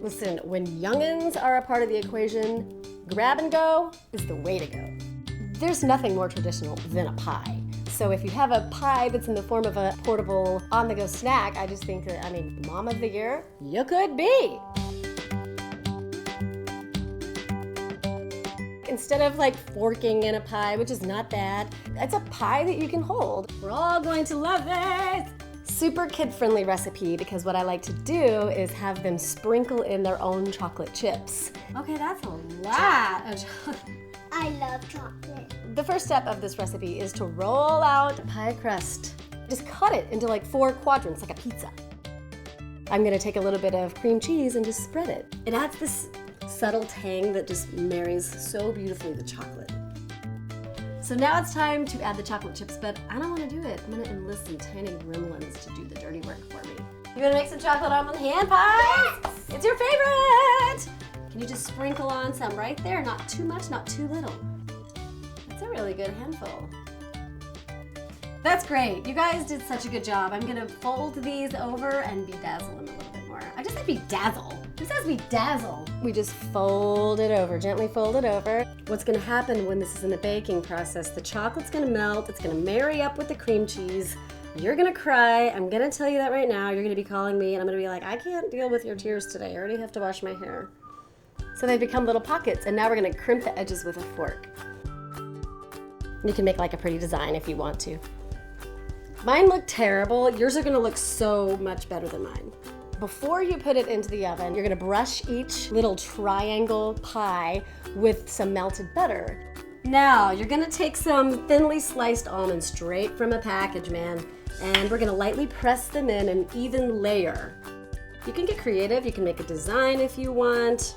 Listen, when youngins are a part of the equation, grab and go is the way to go. There's nothing more traditional than a pie. So if you have a pie that's in the form of a portable on-the-go snack, I just think that, Mom of the Year, you could be. Instead of forking in a pie, which is not bad, it's a pie that you can hold. We're all going to love this. Super kid-friendly recipe, because what I like to do is have them sprinkle in their own chocolate chips. Okay, that's a lot of chocolate. I love chocolate. The first step of this recipe is to roll out the pie crust. Just cut it into 4 quadrants, like a pizza. I'm gonna take a little bit of cream cheese and just spread it. It adds this subtle tang that just marries so beautifully the chocolate. So now it's time to add the chocolate chips, but I don't want to do it. I'm going to enlist some tiny gremlins to do the dirty work for me. You want to make some chocolate almond hand pies? Yes! It's your favorite! Can you just sprinkle on some right there? Not too much, not too little. That's a really good handful. That's great. You guys did such a good job. I'm going to fold these over and bedazzle them a little bit more. I just said bedazzle. Who says bedazzle? We just fold it over, gently fold it over. What's going to happen when this is in the baking process, the chocolate's going to melt, it's going to marry up with the cream cheese. You're going to cry. I'm going to tell you that right now. You're going to be calling me and I'm going to be like, I can't deal with your tears today. I already have to wash my hair. So they become little pockets, and now we're going to crimp the edges with a fork. You can make a pretty design if you want to. Mine look terrible. Yours are going to look so much better than mine. Before you put it into the oven, you're gonna brush each little triangle pie with some melted butter. Now, you're gonna take some thinly sliced almonds straight from a package, man, and we're gonna lightly press them in an even layer. You can get creative, you can make a design if you want.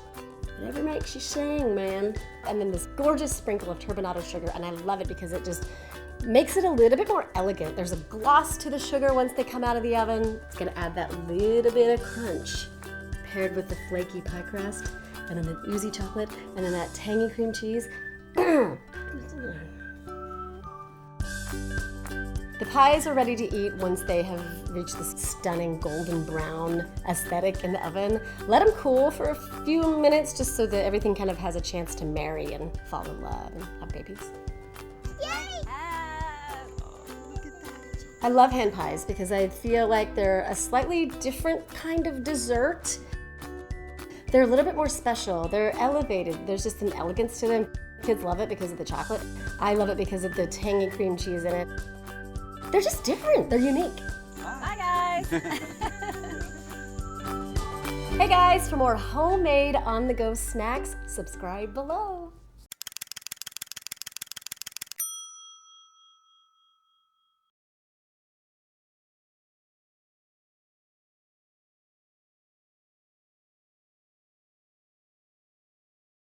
Whatever makes you sing, man. And then this gorgeous sprinkle of turbinado sugar, and I love it because it just makes it a little bit more elegant. There's a gloss to the sugar once they come out of the oven. It's gonna add that little bit of crunch paired with the flaky pie crust and then the oozy chocolate and then that tangy cream cheese. The pies are ready to eat once they have reached this stunning golden brown aesthetic in the oven. Let them cool for a few minutes just so that everything kind of has a chance to marry and fall in love and have babies. I love hand pies because I feel like they're a slightly different kind of dessert. They're a little bit more special. They're elevated. There's just an elegance to them. Kids love it because of the chocolate. I love it because of the tangy cream cheese in it. They're just different. They're unique. Bye, guys. Hey guys, for more homemade on-the-go snacks, subscribe below.